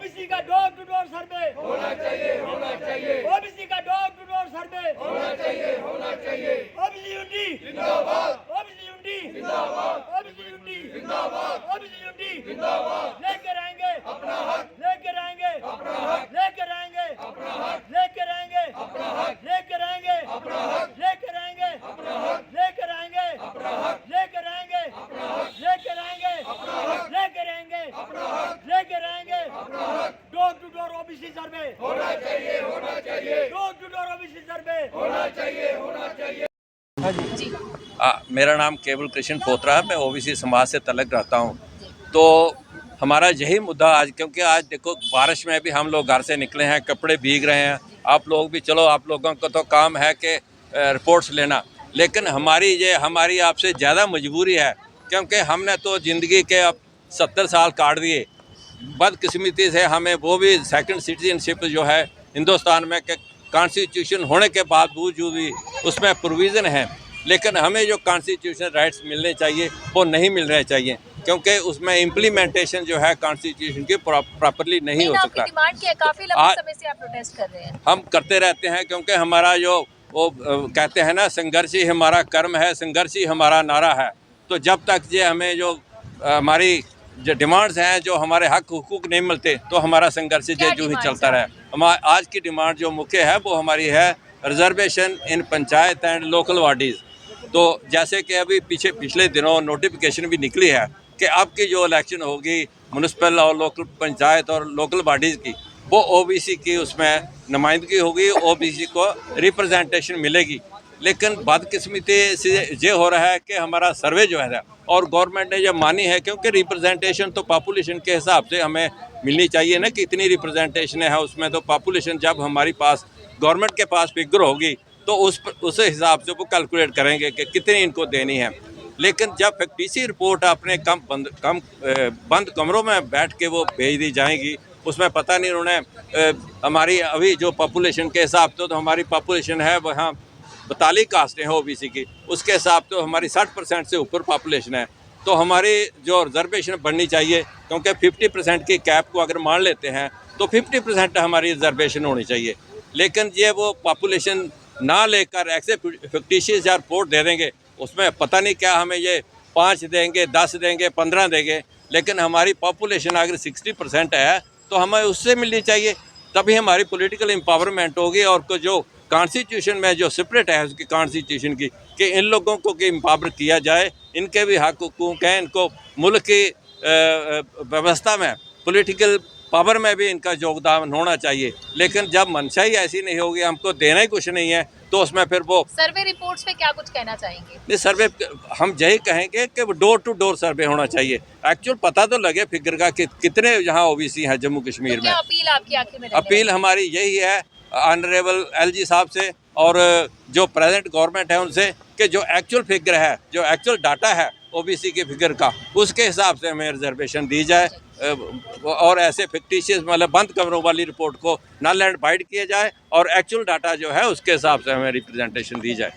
OBC का door to door survey होना चाहिए, होना चाहिए, ओबीसी का डोर टू डोर सर्वे होना चाहिए, होना चाहिए। ओबीसी यूनिटी जिंदाबाद, ओबीसी यूनिटी जिंदाबाद, ओबीसी यूनिटी जिंदाबाद, ओबीसी यूनिटी जिंदाबाद। लेकर आएंगे अपना हक, लेकर आएंगे अपना हक, लेकर आएंगे अपना हक, लेकर आएंगे अपना हक, लेकर आएंगे अपना हक, लेकर आएंगे अपना हक, लेकर आएंगे अपना हक, लेकर आएंगे अपना हक, लेकर आएंगे अपना हक, लेकर आएंगे अपना हक, लेकर आएंगे अपना हक। डोर टू डोर ओबीसी सर्वे होना चाहिए, होना चाहिए, डोर टू डोर ओबीसी सर्वे होना चाहिए, होना चाहिए। मेरा नाम केवल कृष्ण पोत्रा है। मैं ओबीसी समाज से तलक रहता हूँ। तो हमारा यही मुद्दा आज, क्योंकि आज देखो बारिश में भी हम लोग घर से निकले हैं, कपड़े भीग रहे हैं। आप लोग भी, चलो आप लोगों को तो काम है कि रिपोर्ट्स लेना, लेकिन हमारी आपसे ज़्यादा मजबूरी है, क्योंकि हमने तो ज़िंदगी के अब 70 साल काट दिए। बदकिस्मती से हमें वो भी सेकंड सिटीजनशिप जो है हिंदुस्तान में के कॉन्स्टिट्यूशन होने के बावजूद भी उसमें प्रोविज़न है, लेकिन हमें जो कॉन्स्टिट्यूशन राइट्स मिलने चाहिए वो नहीं मिल रहे चाहिए, क्योंकि उसमें इम्प्लीमेंटेशन जो है कॉन्स्टिट्यूशन की प्रॉपरली नहीं हो सकता। डिमांड की है, काफी लंबे समय से आप प्रोटेस्ट कर रहे हैं। हम करते रहते हैं, क्योंकि हमारा जो वो कहते हैं ना, संघर्ष ही हमारा कर्म है, संघर्ष ही हमारा नारा है। तो जब तक ये हमें जो हमारी जो डिमांड्स हैं, जो हमारे हक हुकूक नहीं मिलते, तो हमारा संघर्ष जो ही चलता रहे। आज की डिमांड जो मुख्य है वो हमारी है reservation in panchayat and local bodies. तो जैसे कि अभी पिछले दिनों नोटिफिकेशन भी निकली है कि अब की जो इलेक्शन होगी म्यूनसिपल और लोकल पंचायत और लोकल बॉडीज़ की, वो ओबीसी की उसमें नुमाइंदगी होगी, ओबीसी को रिप्रेजेंटेशन मिलेगी। लेकिन बदकिस्मती से ये हो रहा है कि हमारा सर्वे जो है, और गवर्नमेंट ने ये मानी है, क्योंकि रिप्रेजेंटेशन तो पॉपुलेशन के हिसाब से हमें मिलनी चाहिए ना, कि इतनी रिप्रेजेंटेशन है उसमें। तो पॉपुलेशन जब हमारी पास, गवर्नमेंट के पास फिगर होगी, तो उस हिसाब से वो कैलकुलेट करेंगे कि कितनी इनको देनी है। लेकिन जब फैक्टिसी रिपोर्ट अपने बंद कमरों में बैठ के वो भेज दी जाएगी, उसमें पता नहीं उन्होंने हमारी अभी जो पॉपुलेशन के हिसाब से, तो हमारी पॉपुलेशन है वहाँ 42 कास्टें हैं ओबीसी की, उसके हिसाब तो हमारी 60% से ऊपर पॉपुलेशन है। तो हमारी जो रिजर्वेशन बढ़नी चाहिए, क्योंकि 50% की कैप को अगर मान लेते हैं तो 50% हमारी रिजर्वेशन होनी चाहिए। लेकिन ये वो पॉपुलेशन ना लेकर ऐसे फिक्टिशियस या रिपोर्ट दे देंगे, उसमें पता नहीं क्या हमें ये 5 देंगे, 10 देंगे, 15 देंगे। लेकिन हमारी पॉपुलेशन अगर 60% है तो हमें उससे मिलनी चाहिए, तभी हमारी पॉलिटिकल एम्पावरमेंट होगी। और जो कॉन्स्टिट्यूशन में जो सेपरेट है उसकी कॉन्स्टिट्यूशन की, कि इन लोगों को कि एम्पावर किया जाए, इनके भी हक हुकूक हैं, इनको मुल्क की व्यवस्था में, पॉलिटिकल पावर में भी इनका योगदान होना चाहिए। लेकिन जब मंशा ही ऐसी नहीं होगी, हमको देना ही कुछ नहीं है, तो उसमें फिर वो सर्वे रिपोर्ट्स पे क्या कुछ कहना चाहेंगे? नहीं, सर्वे हम यही कहेंगे कि डोर टू डोर सर्वे होना चाहिए। एक्चुअल पता तो लगे फिगर का कि कितने यहाँ ओबीसी हैं जम्मू कश्मीर में। क्या अपील आपकी आखिर में? अपील हमारी यही है ऑनरेबल एलजी साहब से और जो प्रेजेंट गवर्नमेंट है उनसे, कि जो एक्चुअल फिगर है, जो एक्चुअल डाटा है ओबीसी के फिगर का, उसके हिसाब से हमें रिजर्वेशन दी जाए, और ऐसे फिक्टिशियस मतलब बंद कमरों वाली रिपोर्ट को नल एंड वाइड किया जाए, और एक्चुअल डाटा जो है उसके हिसाब से हमें रिप्रेजेंटेशन दी जाए।